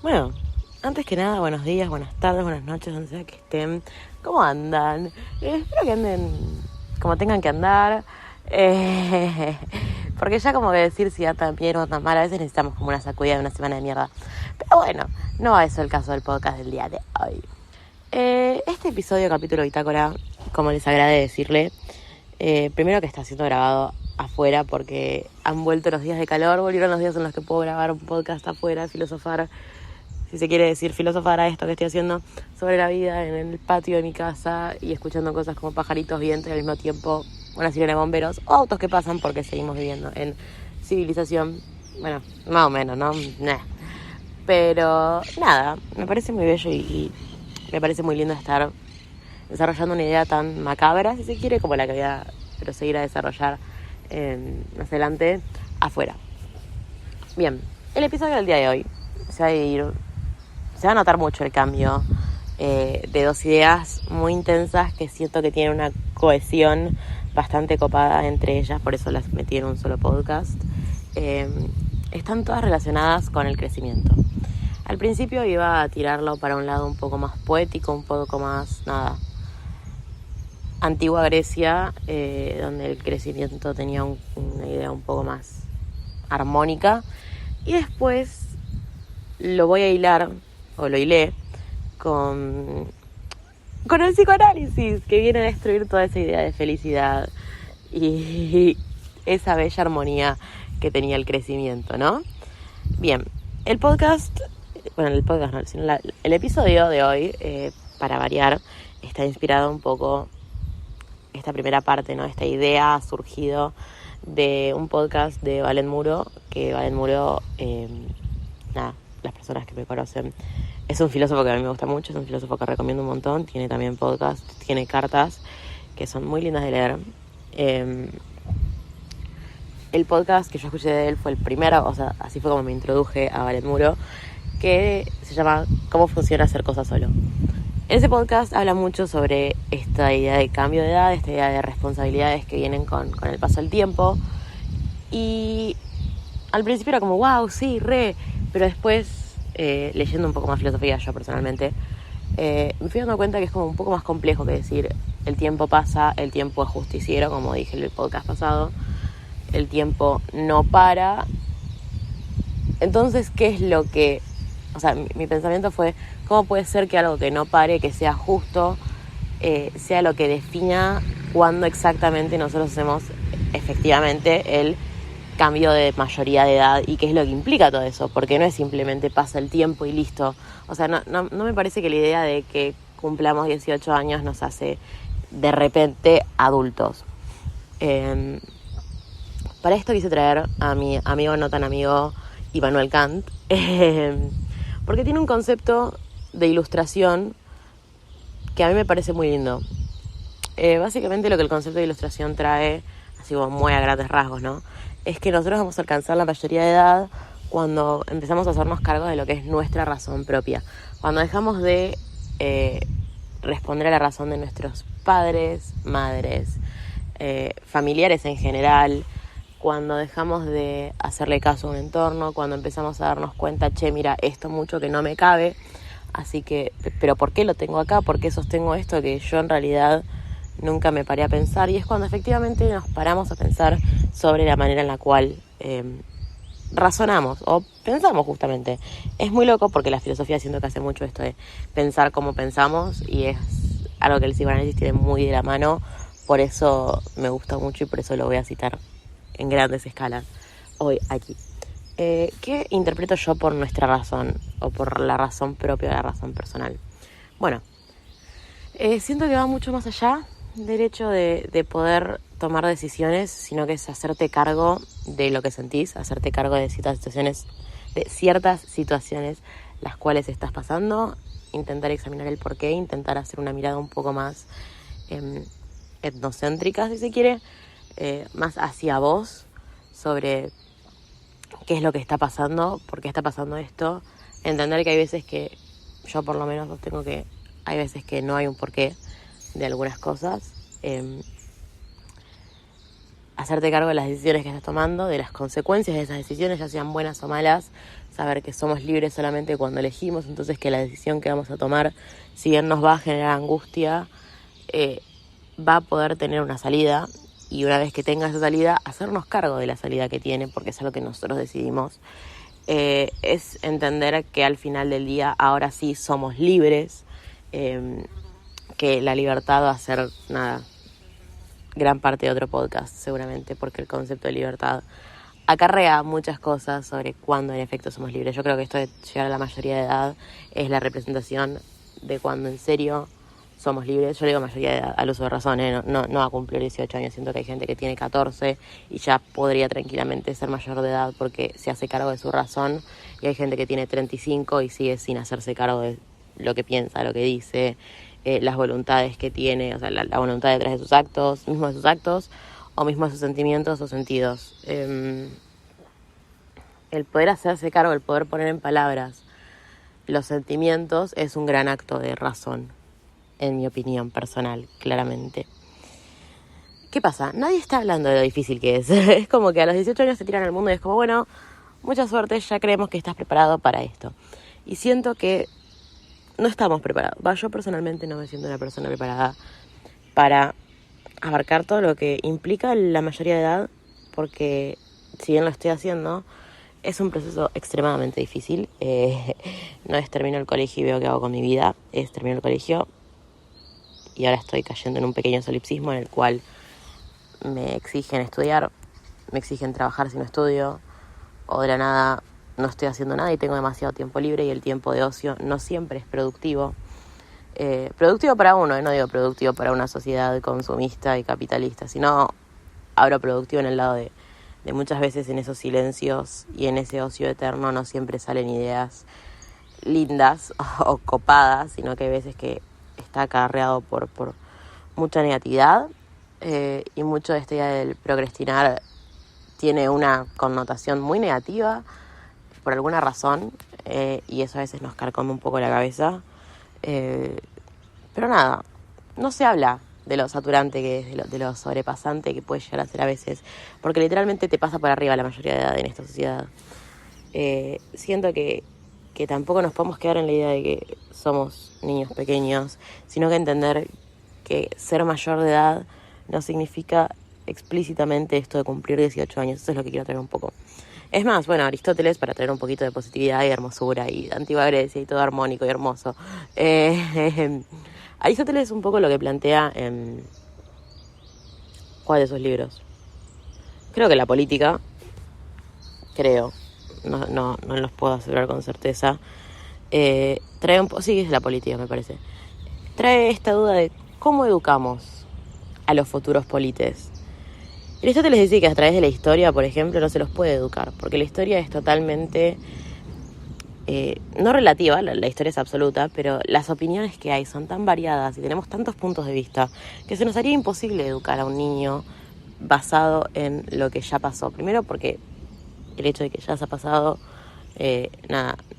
Bueno, antes que nada, buenos días, buenas tardes, buenas noches, donde sea que estén. ¿Cómo andan? Espero que anden como tengan que andar. Porque ya como que decir si andan bien o andan mal, a veces necesitamos como una sacudida de una semana de mierda. Pero bueno, no va a ser el caso del podcast del día de hoy. Este episodio, capítulo bitácora, como les agrade decirle, primero que está siendo grabado afuera porque han vuelto los días de calor, volvieron los días en los que puedo grabar un podcast afuera, filosofar, si se quiere decir filosofar a esto que estoy haciendo, sobre la vida en el patio de mi casa y escuchando cosas como pajaritos, viento y al mismo tiempo una sirena de bomberos o autos que pasan porque seguimos viviendo en civilización, bueno, más o menos, ¿no? Pero nada, me parece muy bello y me parece muy lindo estar desarrollando una idea tan macabra, si se quiere, como la que voy a proseguir a desarrollar más adelante afuera. Bien, el episodio del día de hoy se va a notar mucho el cambio de dos ideas muy intensas que siento que tienen una cohesión bastante copada entre ellas, por eso las metí en un solo podcast. Están todas relacionadas con el crecimiento. Al principio iba a tirarlo para un lado un poco más poético, un poco más, antigua Grecia, donde el crecimiento tenía una idea un poco más armónica. Y después lo voy a hilar, o lo hilé, con el psicoanálisis, que viene a destruir toda esa idea de felicidad y esa bella armonía que tenía el crecimiento, ¿no? Bien, el episodio de hoy, para variar, está inspirado un poco, esta primera parte, ¿no? Esta idea ha surgido de un podcast de Valen Muro, que Valen Muro, las personas que me conocen, es un filósofo que a mí me gusta mucho, es un filósofo que recomiendo un montón, tiene también podcast, tiene cartas que son muy lindas de leer. El podcast que yo escuché de él fue el primero, o sea, así fue como me introduje a Valen Muro, que se llama ¿Cómo funciona hacer cosas solo? En ese podcast habla mucho sobre esta idea de cambio de edad, esta idea de responsabilidades que vienen con el paso del tiempo. Y al principio era como, wow, sí, pero después, leyendo un poco más filosofía yo personalmente, me fui dando cuenta que es como un poco más complejo que decir el tiempo pasa, el tiempo es justiciero, como dije en el podcast pasado, el tiempo no para. Entonces, ¿qué es lo que...? O sea, mi pensamiento fue, ¿cómo puede ser que algo que no pare, que sea justo, sea lo que defina cuándo exactamente nosotros hacemos efectivamente el cambio de mayoría de edad y qué es lo que implica todo eso? Porque no es simplemente pasa el tiempo y listo. O sea, no me parece que la idea de que cumplamos 18 años nos hace de repente adultos. Para esto quise traer a mi amigo no tan amigo Immanuel Kant, porque tiene un concepto de ilustración que a mí me parece muy lindo. Básicamente lo que el concepto de ilustración trae, así como muy a grandes rasgos, ¿no? Es que nosotros vamos a alcanzar la mayoría de edad cuando empezamos a hacernos cargo de lo que es nuestra razón propia. Cuando dejamos de responder a la razón de nuestros padres, madres, familiares en general, cuando dejamos de hacerle caso a un entorno, cuando empezamos a darnos cuenta, mira, esto mucho que no me cabe, así que, pero ¿por qué lo tengo acá? ¿Por qué sostengo esto que yo en realidad nunca me paré a pensar? Y es cuando efectivamente nos paramos a pensar sobre la manera en la cual razonamos o pensamos justamente. Es muy loco porque la filosofía siento que hace mucho esto de pensar como pensamos y es algo que el psicoanálisis tiene muy de la mano, por eso me gusta mucho y por eso lo voy a citar en grandes escalas hoy aquí. ¿Qué interpreto yo por nuestra razón o por la razón propia de la razón personal? Bueno, siento que va mucho más allá del hecho de poder tomar decisiones, sino que es hacerte cargo de lo que sentís, hacerte cargo de ciertas situaciones las cuales estás pasando, intentar examinar el porqué, intentar hacer una mirada un poco más etnocéntrica, si se quiere, más hacia vos, sobre qué es lo que está pasando, por qué está pasando esto, entender que hay veces que, yo por lo menos sostengo que hay veces que no hay un porqué de algunas cosas, hacerte cargo de las decisiones que estás tomando, de las consecuencias de esas decisiones, ya sean buenas o malas, saber que somos libres solamente cuando elegimos, entonces que la decisión que vamos a tomar, si bien nos va a generar angustia, va a poder tener una salida, y una vez que tenga esa salida, hacernos cargo de la salida que tiene, porque es algo que nosotros decidimos. Es entender que al final del día ahora sí somos libres, que la libertad va a ser gran parte de otro podcast seguramente, porque el concepto de libertad acarrea muchas cosas sobre cuándo en efecto somos libres. Yo creo que esto de llegar a la mayoría de edad es la representación de cuando en serio somos libres. Yo le digo mayoría de edad al uso de razón, no a cumplir 18 años. Siento que hay gente que tiene 14 y ya podría tranquilamente ser mayor de edad porque se hace cargo de su razón, y hay gente que tiene 35 y sigue sin hacerse cargo de lo que piensa, lo que dice, las voluntades que tiene, o sea, la voluntad detrás de sus actos, mismo de sus actos, o mismo de sus sentimientos o sentidos. El poder hacerse cargo, el poder poner en palabras los sentimientos es un gran acto de razón, en mi opinión personal, claramente. ¿Qué pasa? Nadie está hablando de lo difícil que es. Es como que a los 18 años te tiran al mundo y es como, bueno, mucha suerte, ya creemos que estás preparado para esto. Y siento que no estamos preparados. Yo personalmente no me siento una persona preparada para abarcar todo lo que implica la mayoría de edad, porque si bien lo estoy haciendo, es un proceso extremadamente difícil. No es termino el colegio y veo qué hago con mi vida, es termino el colegio y ahora estoy cayendo en un pequeño solipsismo en el cual me exigen estudiar, me exigen trabajar si no estudio, o de la nada no estoy haciendo nada y tengo demasiado tiempo libre, y el tiempo de ocio no siempre es productivo. Productivo para uno, no digo productivo para una sociedad consumista y capitalista, sino hablo productivo en el lado de muchas veces en esos silencios y en ese ocio eterno no siempre salen ideas lindas o copadas, sino que hay veces que está acarreado por mucha negatividad, y mucho de esta idea del procrastinar tiene una connotación muy negativa por alguna razón, y eso a veces nos carcome un poco la cabeza. Pero nada, no se habla de lo saturante que es, de lo sobrepasante que puede llegar a ser a veces, porque literalmente te pasa por arriba la mayoría de edad en esta sociedad. Siento que tampoco nos podemos quedar en la idea de que somos niños pequeños, sino que entender que ser mayor de edad no significa explícitamente esto de cumplir 18 años. Eso es lo que quiero traer un poco. Es más, bueno, Aristóteles, para traer un poquito de positividad y hermosura y de antigua Grecia y todo armónico y hermoso. Aristóteles es un poco lo que plantea en ¿cuál de sus libros? Creo que La Política, no los puedo asegurar con certeza. Trae sí, es La Política, me parece. Trae esta duda de cómo educamos a los futuros polites. Aristóteles dice que a través de la historia, por ejemplo, no se los puede educar, porque la historia es totalmente no relativa, la historia es absoluta, pero las opiniones que hay son tan variadas y tenemos tantos puntos de vista que se nos haría imposible educar a un niño basado en lo que ya pasó. Primero porque el hecho de que ya se ha pasado,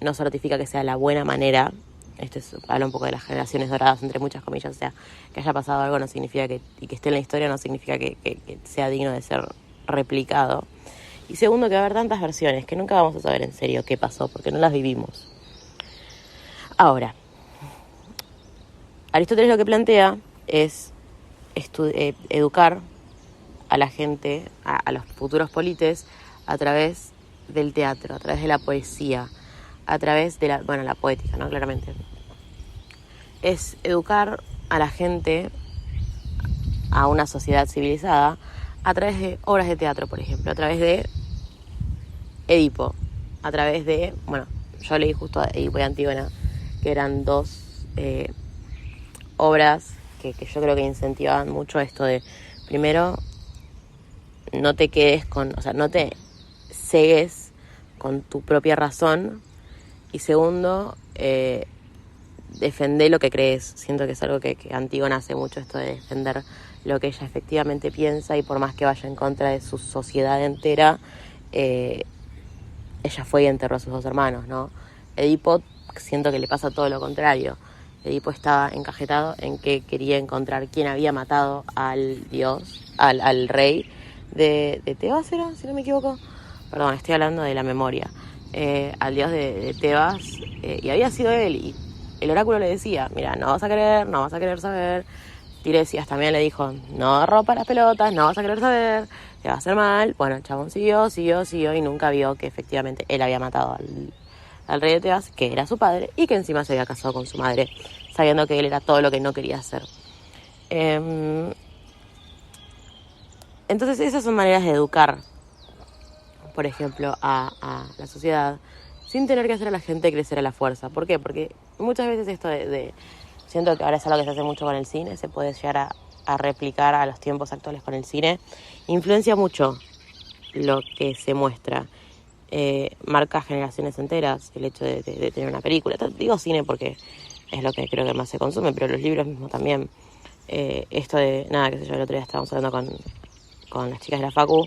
no certifica que sea la buena manera. Habla un poco de las generaciones doradas, entre muchas comillas. O sea, que haya pasado algo no significa y que esté en la historia no significa que sea digno de ser replicado. Y segundo, que va a haber tantas versiones que nunca vamos a saber en serio qué pasó, porque no las vivimos. Ahora, Aristóteles lo que plantea es educar a la gente, a los futuros polites, a través del teatro, a través de la poesía, a través de la poética, ¿no? Claramente. Es educar a la gente, a una sociedad civilizada, a través de obras de teatro, por ejemplo, a través de Edipo, a través de, yo leí justo a Edipo y Antígona, que eran dos obras que yo creo que incentivaban mucho esto de, primero, no te quedes no te cegues con tu propia razón, y segundo, defender lo que crees. Siento que es algo que Antígona hace mucho, esto de defender lo que ella efectivamente piensa, y por más que vaya en contra de su sociedad entera, ella fue y enterró a sus dos hermanos, ¿no? Edipo, siento que le pasa todo lo contrario. Edipo estaba encajetado en que quería encontrar quién había matado al dios, al rey de Tebas, ¿era? Si no me equivoco. Perdón, estoy hablando de la memoria. al dios de Tebas, y había sido él, y el oráculo le decía, mira, no vas a querer saber. Tiresias también le dijo, no rompa las pelotas, no vas a querer saber, te va a hacer mal. Bueno, el chabón siguió, y nunca vio que efectivamente él había matado al rey de Tebas, que era su padre, y que encima se había casado con su madre, sabiendo que él era todo lo que no quería hacer. Entonces esas son maneras de educar, por ejemplo, a la sociedad, sin tener que hacer a la gente crecer a la fuerza. ¿Por qué? Porque muchas veces esto siento que ahora es algo que se hace mucho con el cine, se puede llegar a replicar a los tiempos actuales con el cine, influencia mucho lo que se muestra. Marca generaciones enteras el hecho de tener una película. Digo cine porque es lo que creo que más se consume, pero los libros mismos también. Esto de, qué sé yo, el otro día estábamos hablando con las chicas de la facu,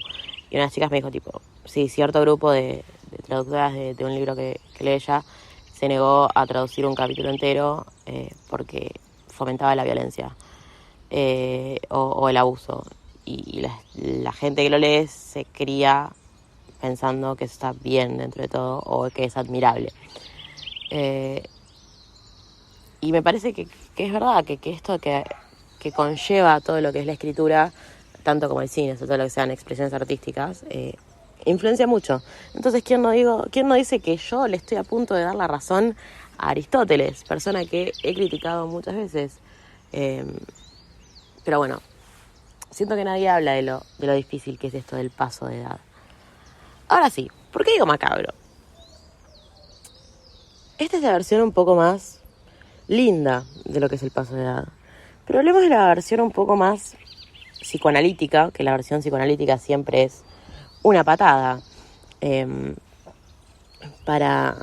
y una de las chicas me dijo, tipo, sí, cierto grupo de traductoras de un libro que lee ella se negó a traducir un capítulo entero porque fomentaba la violencia o el abuso. Y la gente que lo lee se cría pensando que está bien dentro de todo o que es admirable. Y me parece que es verdad que esto que conlleva todo lo que es la escritura, tanto como el cine, todo lo que sean expresiones artísticas, influencia mucho. Entonces, ¿quién no dice que yo le estoy a punto de dar la razón a Aristóteles, persona que he criticado muchas veces? Pero bueno, siento que nadie habla de lo difícil que es esto del paso de edad. Ahora sí, ¿por qué digo macabro? Esta es la versión un poco más linda de lo que es el paso de edad. Pero hablemos de la versión un poco más psicoanalítica, que la versión psicoanalítica siempre es una patada para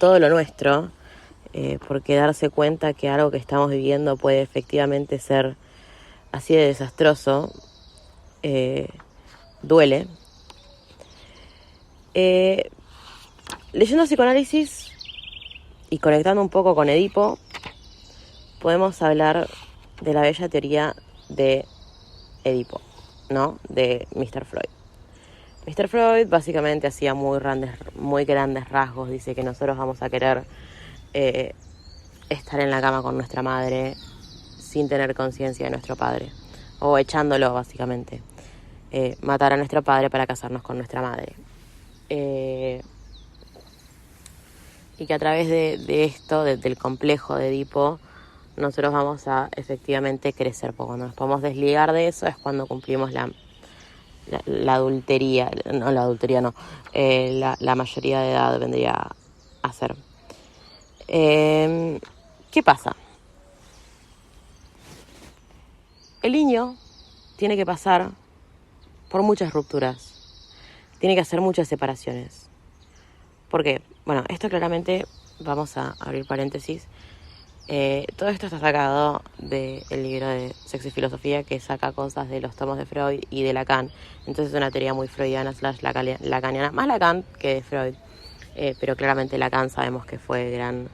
todo lo nuestro, porque darse cuenta que algo que estamos viviendo puede efectivamente ser así de desastroso, duele. Leyendo psicoanálisis y conectando un poco con Edipo, podemos hablar de la bella teoría de Edipo, ¿no? De Mr. Freud. Mr. Freud básicamente hacía muy grandes rasgos, dice que nosotros vamos a querer estar en la cama con nuestra madre sin tener conciencia de nuestro padre, o echándolo básicamente, matar a nuestro padre para casarnos con nuestra madre. Y que a través de esto, del complejo de Edipo, nosotros vamos a efectivamente crecer, porque cuando nos podemos desligar de eso es cuando cumplimos la adultería, la mayoría de edad vendría a ser. ¿Qué pasa? El niño tiene que pasar por muchas rupturas, tiene que hacer muchas separaciones. ¿Por qué? Bueno, esto claramente, vamos a abrir paréntesis, todo esto está sacado del libro de Sexo y Filosofía, que saca cosas de los tomos de Freud y de Lacan. Entonces es una teoría muy freudiana / lacaniana, más Lacan que de Freud, pero claramente Lacan sabemos que fue gran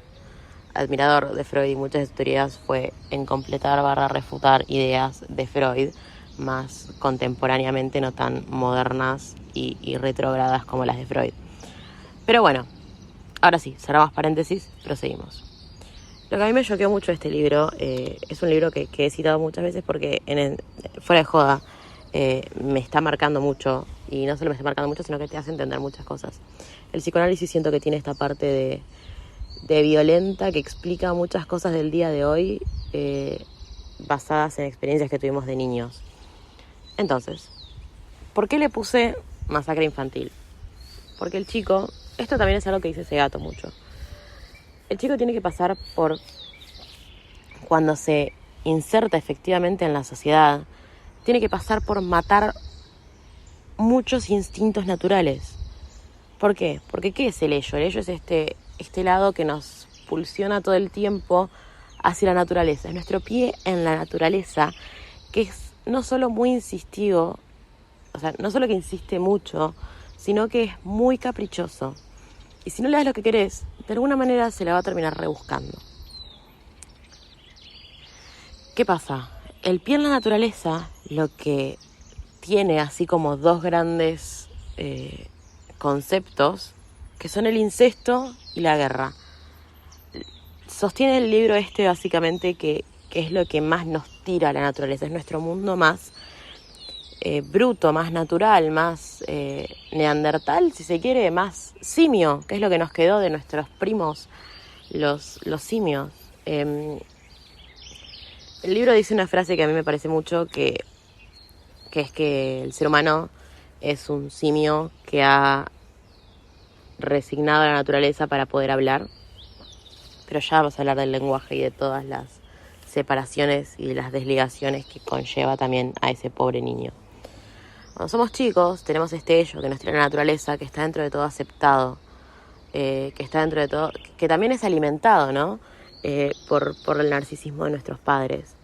admirador de Freud, y muchas de sus teorías fue en completar / refutar ideas de Freud, más contemporáneamente no tan modernas y retrógradas como las de Freud. Pero bueno, ahora sí, cerramos paréntesis, proseguimos. Lo que a mí me choqueó mucho de este libro, es un libro que he citado muchas veces porque fuera de joda me está marcando mucho, y no solo me está marcando mucho, sino que te hace entender muchas cosas. El psicoanálisis siento que tiene esta parte de violenta que explica muchas cosas del día de hoy basadas en experiencias que tuvimos de niños. Entonces, ¿por qué le puse masacre infantil? Porque el chico, esto también es algo que dice Segato mucho, el chico tiene que pasar por, cuando se inserta efectivamente en la sociedad, tiene que pasar por matar muchos instintos naturales. ¿Por qué? Porque ¿qué es el ello? El ello es este lado que nos pulsiona todo el tiempo hacia la naturaleza. Es nuestro pie en la naturaleza, que es no solo muy insistivo, o sea, no solo que insiste mucho, sino que es muy caprichoso. Y si no le das lo que querés, de alguna manera se la va a terminar rebuscando. ¿Qué pasa? El pie en la naturaleza lo que tiene así como dos grandes conceptos que son el incesto y la guerra. Sostiene el libro básicamente que es lo que más nos tira a la naturaleza, es nuestro mundo más bruto, más natural, más neandertal, si se quiere, más simio, que es lo que nos quedó de nuestros primos, los simios. El libro dice una frase que a mí me parece mucho, que es que el ser humano es un simio que ha resignado a la naturaleza para poder hablar, pero ya vamos a hablar del lenguaje y de todas las separaciones y las desligaciones que conlleva también a ese pobre niño. Cuando somos chicos tenemos este ello que nos trae la naturaleza, que está dentro de todo aceptado, que está dentro de todo, que también es alimentado, ¿no? Por el narcisismo de nuestros padres.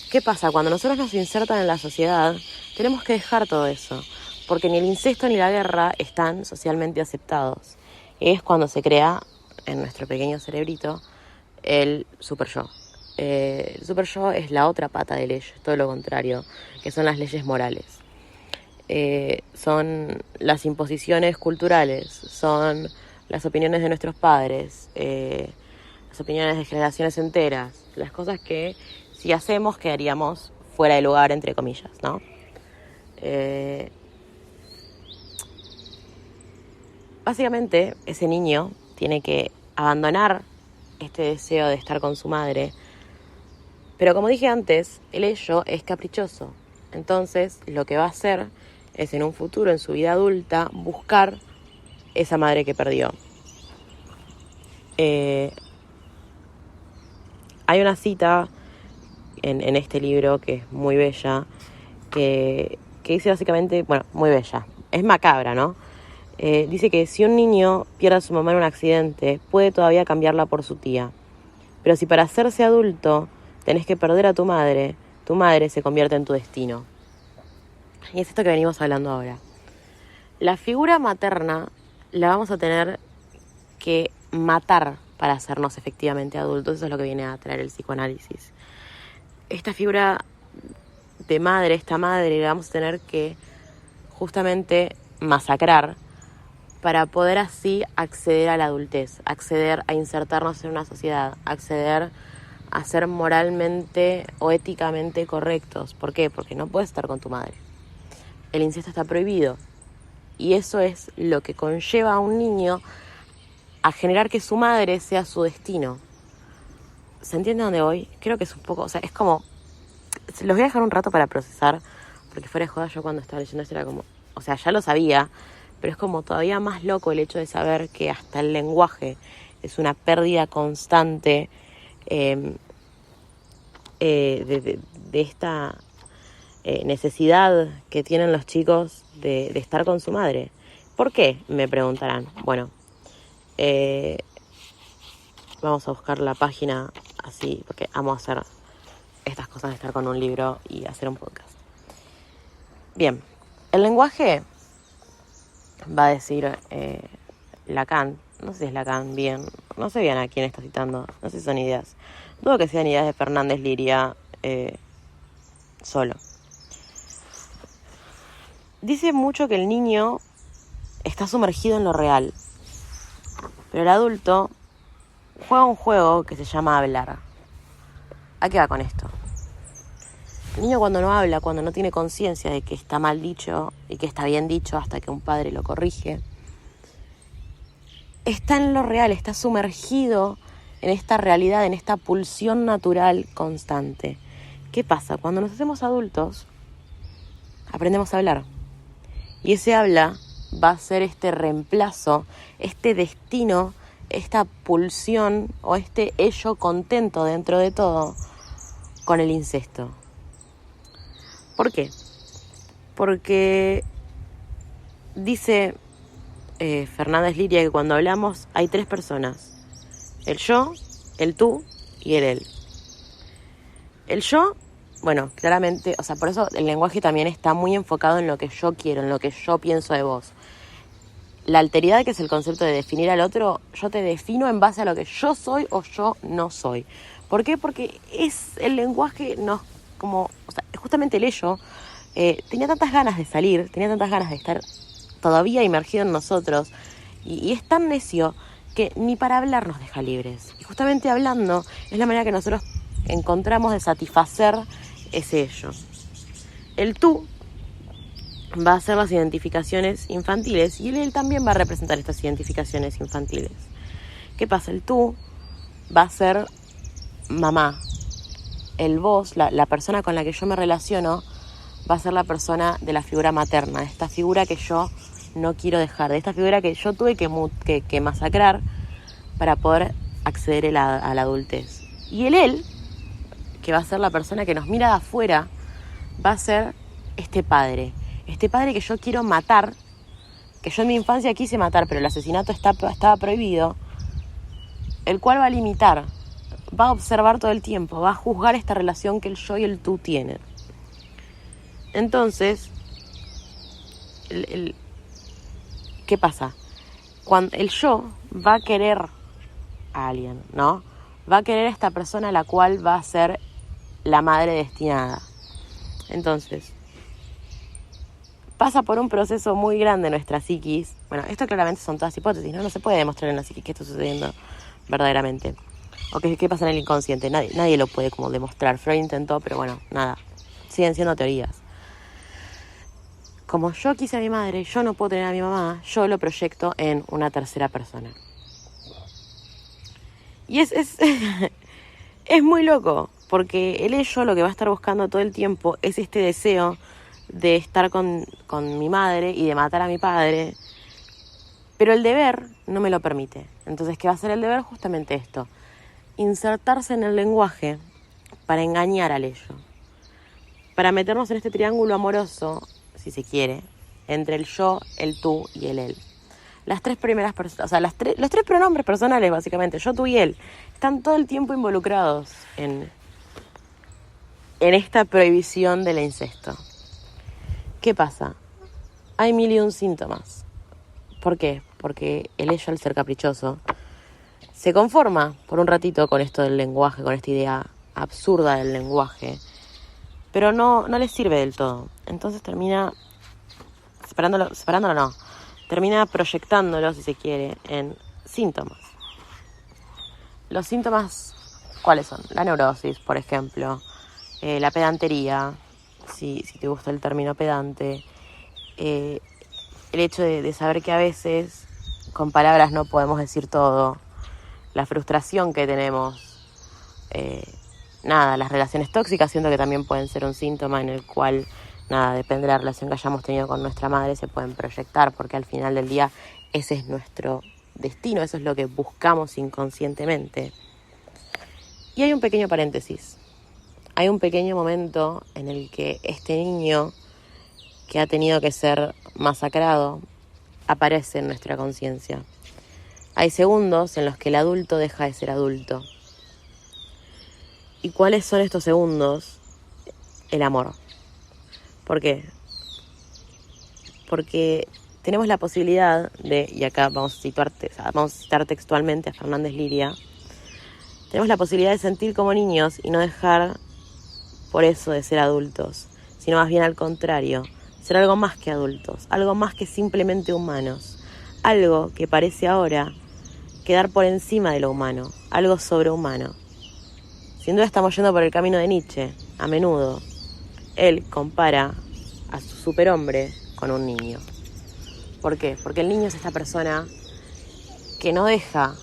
¿Qué pasa? Cuando nosotros nos insertan en la sociedad, tenemos que dejar todo eso, porque ni el incesto ni la guerra están socialmente aceptados. Es cuando se crea en nuestro pequeño cerebrito el super yo. El super yo es la otra pata de ley, es todo lo contrario, que son las leyes morales. Son las imposiciones culturales, son las opiniones de nuestros padres, las opiniones de generaciones enteras, las cosas que si hacemos quedaríamos fuera de lugar, entre comillas, ¿no? Básicamente ese niño tiene que abandonar este deseo de estar con su madre, pero como dije antes, el ello es caprichoso. Entonces lo que va a hacer es en un futuro, en su vida adulta, buscar esa madre que perdió. Hay una cita en este libro que es muy bella, que dice básicamente, bueno, muy bella, es macabra, ¿no? Dice que si un niño pierde a su mamá en un accidente, puede todavía cambiarla por su tía. Pero si para hacerse adulto tenés que perder a tu madre se convierte en tu destino. Y es esto que venimos hablando ahora. La figura materna la vamos a tener que matar para hacernos efectivamente adultos. Eso es lo que viene a traer el psicoanálisis. Esta figura de madre, esta madre, la vamos a tener que justamente masacrar para poder así acceder a la adultez, acceder a insertarnos en una sociedad, acceder a ser moralmente o éticamente correctos. ¿Por qué? Porque no puedes estar con tu madre. El incesto está prohibido. Y eso es lo que conlleva a un niño a generar que su madre sea su destino. ¿Se entiende dónde voy? Creo que es un poco, o sea, es como, los voy a dejar un rato para procesar, porque fuera de joda yo cuando estaba leyendo esto era como, o sea, ya lo sabía, pero es como todavía más loco el hecho de saber que hasta el lenguaje es una pérdida constante de esta necesidad que tienen los chicos de estar con su madre. ¿Por qué? Me preguntarán. Bueno, vamos a buscar la página así, porque amo hacer estas cosas de estar con un libro y hacer un podcast. Bien, el lenguaje va a decir Lacan, no sé si es Lacan bien, no sé bien a quién está citando, no sé si son ideas. Dudo que sean ideas de Fernández Liria solo. Dice mucho que el niño está sumergido en lo real, pero el adulto juega un juego que se llama hablar. ¿A qué va con esto? El niño cuando no habla, cuando no tiene conciencia de que está mal dicho y que está bien dicho hasta que un padre lo corrige, está en lo real, está sumergido en esta realidad, en esta pulsión natural constante. ¿Qué pasa? Cuando nos hacemos adultos, aprendemos a hablar. Y ese habla va a ser este reemplazo, este destino, esta pulsión o este ello contento dentro de todo con el incesto. ¿Por qué? Porque dice Fernández Liria que cuando hablamos hay tres personas: el yo, el tú y el él. El yo, bueno, claramente, o sea, por eso el lenguaje también está muy enfocado en lo que yo quiero, en lo que yo pienso de vos. La alteridad, que es el concepto de definir al otro, yo te defino en base a lo que yo soy o yo no soy. ¿Por qué? Porque es el lenguaje, o sea, justamente el ello tenía tantas ganas de salir, tenía tantas ganas de estar todavía inmergido en nosotros, Y es tan necio que ni para hablar nos deja libres. Y justamente hablando es la manera que nosotros encontramos de satisfacer ese yo. El tú va a hacer las identificaciones infantiles y él también va a representar estas identificaciones infantiles. ¿Qué pasa? El tú va a ser mamá. El vos, la persona con la que yo me relaciono, va a ser la persona de la figura materna, de esta figura que yo no quiero dejar, de esta figura que yo tuve que masacrar para poder acceder a la adultez. Y él, que va a ser la persona que nos mira de afuera, va a ser este padre que yo quiero matar, que yo en mi infancia quise matar, pero el asesinato estaba prohibido, el cual va a limitar, va a observar todo el tiempo, va a juzgar esta relación que el yo y el tú tienen. Entonces, ¿qué pasa? Cuando el yo va a querer a alguien, ¿no? Va a querer a esta persona a la cual va a ser la madre destinada. Entonces, pasa por un proceso muy grande en nuestra psiquis. Bueno, esto claramente son todas hipótesis, ¿no? No se puede demostrar en la psiquis que esto está sucediendo verdaderamente. O qué pasa en el inconsciente. Nadie lo puede como demostrar. Freud intentó, pero bueno, nada. Siguen siendo teorías. Como yo quise a mi madre, yo no puedo tener a mi mamá, yo lo proyecto en una tercera persona. Y es muy loco, porque el ello lo que va a estar buscando todo el tiempo es este deseo de estar con mi madre y de matar a mi padre, pero el deber no me lo permite. Entonces, ¿qué va a hacer el deber? Justamente esto, insertarse en el lenguaje para engañar al ello, para meternos en este triángulo amoroso, si se quiere, entre el yo, el tú y el él. Las tres primeras personas, o sea, los tres pronombres personales, básicamente, yo, tú y él, están todo el tiempo involucrados en esta prohibición del incesto. ¿Qué pasa? Hay 1001 síntomas. ¿Por qué? Porque el ello, al ser caprichoso, se conforma por un ratito con esto del lenguaje, con esta idea absurda del lenguaje, pero no le sirve del todo. Entonces termina separándolo no, termina proyectándolo, si se quiere, en síntomas. Los síntomas, ¿cuáles son? La neurosis, por ejemplo, la pedantería, si te gusta el término pedante, el hecho de saber que a veces con palabras no podemos decir todo, la frustración que tenemos, las relaciones tóxicas siento que también pueden ser un síntoma en el cual, depende de la relación que hayamos tenido con nuestra madre, se pueden proyectar, porque al final del día ese es nuestro destino, eso es lo que buscamos inconscientemente. Y hay un pequeño paréntesis, hay un pequeño momento en el que este niño que ha tenido que ser masacrado aparece en nuestra conciencia. Hay segundos en los que el adulto deja de ser adulto. ¿Y cuáles son estos segundos? El amor. ¿Por qué? Porque tenemos la posibilidad de, y acá vamos a citar textualmente a Fernández Liria, tenemos la posibilidad de sentir como niños y no dejar por eso de ser adultos, sino más bien al contrario, ser algo más que adultos, algo más que simplemente humanos, algo que parece ahora quedar por encima de lo humano, algo sobrehumano. Sin duda estamos yendo por el camino de Nietzsche. A menudo él compara a su superhombre con un niño. ¿Por qué? Porque el niño es esta persona que no deja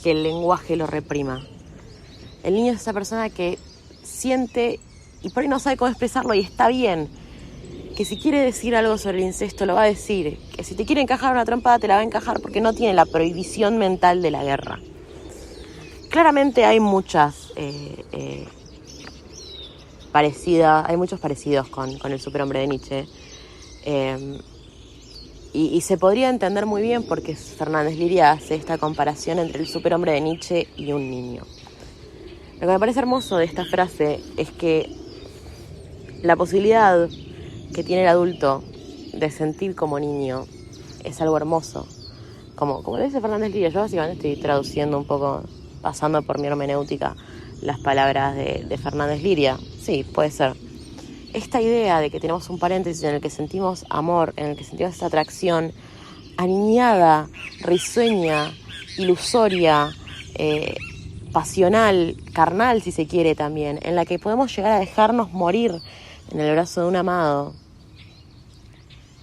que el lenguaje lo reprima. El niño es esa persona que siente y por ahí no sabe cómo expresarlo y está bien. Que si quiere decir algo sobre el incesto lo va a decir. Que si te quiere encajar una trompada te la va a encajar porque no tiene la prohibición mental de la guerra. Claramente hay muchas hay muchos parecidos con el superhombre de Nietzsche. Y se podría entender muy bien porque Fernández Liria hace esta comparación entre el superhombre de Nietzsche y un niño. Lo que me parece hermoso de esta frase es que la posibilidad que tiene el adulto de sentir como niño es algo hermoso. Como lo dice Fernández Liria, yo básicamente estoy traduciendo un poco, pasando por mi hermenéutica, las palabras de Fernández Liria. Sí, puede ser. Esta idea de que tenemos un paréntesis en el que sentimos amor, en el que sentimos esta atracción aniñada, risueña, ilusoria, pasional, carnal si se quiere también, en la que podemos llegar a dejarnos morir en el brazo de un amado,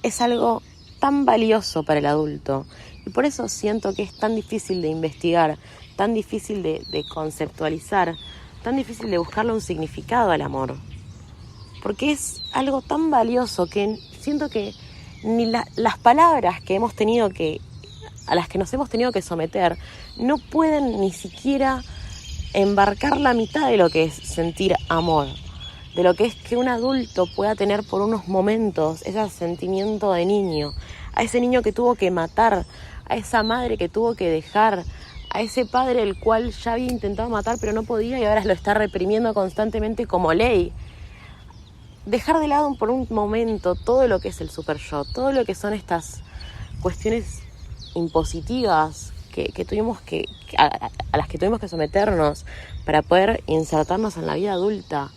es algo tan valioso para el adulto. Y por eso siento que es tan difícil de investigar, tan difícil de conceptualizar, tan difícil de buscarle un significado al amor. Porque es algo tan valioso que siento que ni las palabras que hemos tenido a las que nos hemos tenido que someter no pueden ni siquiera embarcar la mitad de lo que es sentir amor, de lo que es que un adulto pueda tener por unos momentos ese sentimiento de niño, a ese niño que tuvo que matar, a esa madre que tuvo que dejar, a ese padre el cual ya había intentado matar pero no podía y ahora lo está reprimiendo constantemente como ley. Dejar de lado por un momento todo lo que es el super yo, todo lo que son estas cuestiones impositivas que tuvimos a las que tuvimos que someternos para poder insertarnos en la vida adulta.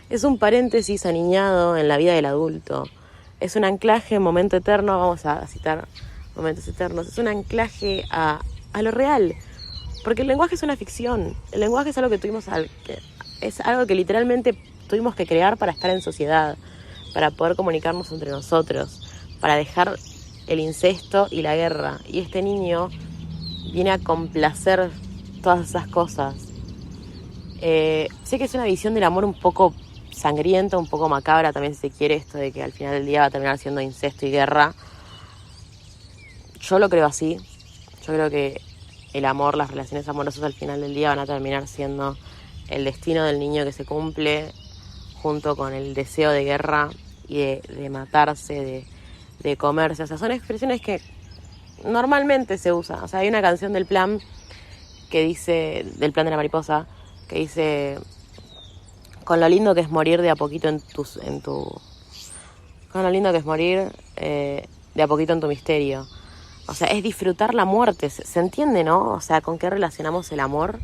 Es un paréntesis aniñado en la vida del adulto. Es un anclaje, momento eterno, vamos a citar momentos eternos. Es un anclaje a lo real. Porque el lenguaje es una ficción. El lenguaje es algo es algo que literalmente tuvimos que crear para estar en sociedad, para poder comunicarnos entre nosotros, para dejar el incesto y la guerra. Y este niño viene a complacer todas esas cosas. Sé que es una visión del amor un poco sangrienta, un poco macabra también si se quiere, esto de que al final del día va a terminar siendo incesto y guerra. Yo lo creo así. Yo creo que el amor, las relaciones amorosas al final del día van a terminar siendo el destino del niño que se cumple junto con el deseo de guerra y de matarse, de comerse. O sea, son expresiones que normalmente se usan. O sea, hay una canción del Plan que dice, del Plan de la Mariposa, que dice: con lo lindo que es morir de a poquito con lo lindo que es morir de a poquito en tu misterio. O sea, es disfrutar la muerte. ¿Se entiende, no? O sea, ¿con qué relacionamos el amor?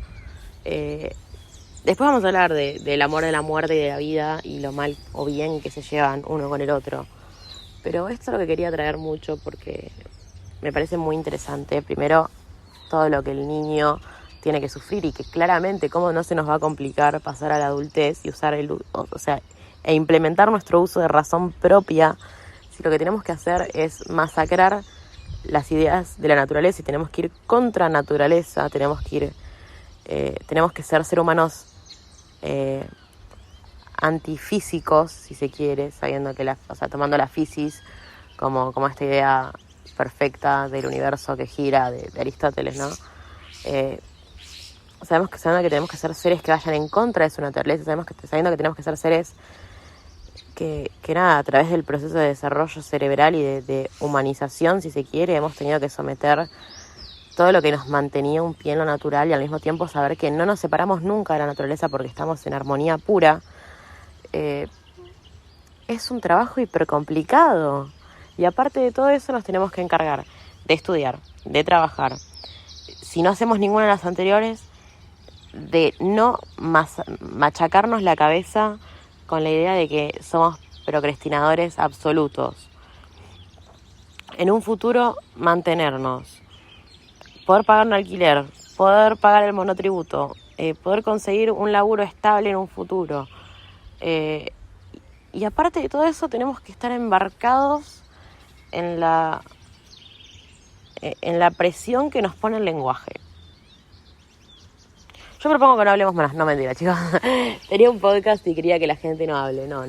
Después vamos a hablar del amor de la muerte y de la vida y lo mal o bien que se llevan uno con el otro. Pero esto es lo que quería traer mucho porque me parece muy interesante. Primero, todo lo que el niño tiene que sufrir y que claramente cómo no se nos va a complicar pasar a la adultez y usar e implementar nuestro uso de razón propia si lo que tenemos que hacer es masacrar las ideas de la naturaleza y tenemos que ir contra naturaleza, tenemos que ser humanos antifísicos, si se quiere, sabiendo que tomando la fisis como esta idea perfecta del universo que gira de Aristóteles, ¿no? Sabiendo que tenemos que ser seres que vayan en contra de su naturaleza, sabiendo que tenemos que ser seres que nada, a través del proceso de desarrollo cerebral y de humanización, si se quiere, hemos tenido que someter todo lo que nos mantenía un pie en lo natural y al mismo tiempo saber que no nos separamos nunca de la naturaleza porque estamos en armonía pura. Es un trabajo hipercomplicado y aparte de todo eso nos tenemos que encargar de estudiar, de trabajar. Si no hacemos ninguna de las anteriores, de no machacarnos la cabeza con la idea de que somos procrastinadores absolutos. En un futuro, mantenernos, poder pagar un alquiler, poder pagar el monotributo, poder conseguir un laburo estable en un futuro. Y aparte de todo eso, tenemos que estar embarcados en la presión que nos pone el lenguaje. Yo propongo que no hablemos más, no, mentira, chicos. Tenía un podcast y quería que la gente no hable. No.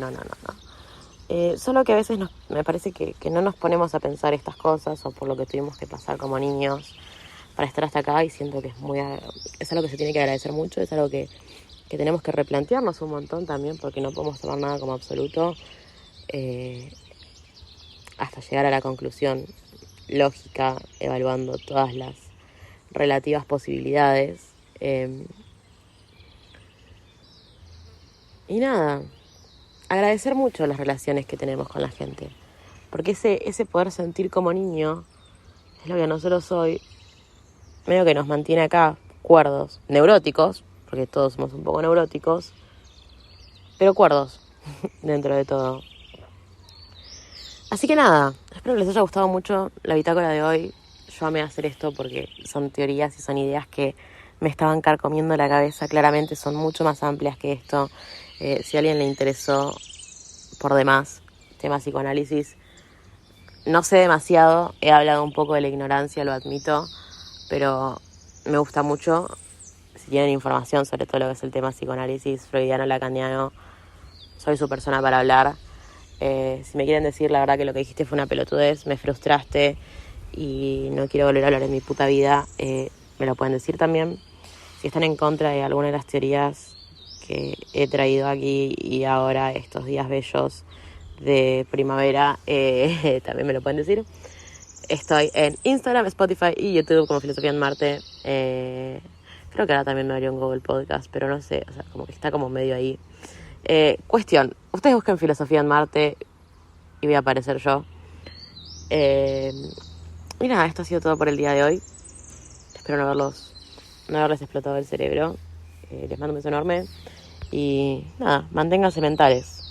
Solo que a veces me parece que no nos ponemos a pensar estas cosas o por lo que tuvimos que pasar como niños para estar hasta acá y siento que es algo que se tiene que agradecer mucho, es algo que tenemos que replantearnos un montón también porque no podemos tomar nada como absoluto hasta llegar a la conclusión lógica, evaluando todas las relativas posibilidades. Y nada, agradecer mucho las relaciones que tenemos con la gente, porque ese poder sentir como niño es lo que nosotros hoy medio que nos mantiene acá, cuerdos, neuróticos, porque todos somos un poco neuróticos, pero cuerdos dentro de todo. Así que nada, espero que les haya gustado mucho la bitácora de hoy. Yo amé hacer esto porque son teorías y son ideas que me estaban carcomiendo la cabeza. Claramente son mucho más amplias que esto. Si a alguien le interesó por demás tema psicoanálisis, no sé demasiado, he hablado un poco de la ignorancia, lo admito, pero me gusta mucho. Si tienen información sobre todo lo que es el tema psicoanálisis freudiano, lacaniano, soy su persona para hablar. Si me quieren decir la verdad que lo que dijiste fue una pelotudez, me frustraste y no quiero volver a hablar en mi puta vida, me lo pueden decir también. Si están en contra de alguna de las teorías que he traído aquí y ahora estos días bellos de primavera, también me lo pueden decir. Estoy en Instagram, Spotify y YouTube como Filosofía en Marte. Creo que ahora también me abrió un Google Podcast, pero no sé, o sea, como que está como medio ahí. Cuestión, ustedes busquen Filosofía en Marte y voy a aparecer yo. Y nada, esto ha sido todo por el día de hoy. Espero no haberles explotado el cerebro. Les mando un beso enorme y nada, manténganse mentales.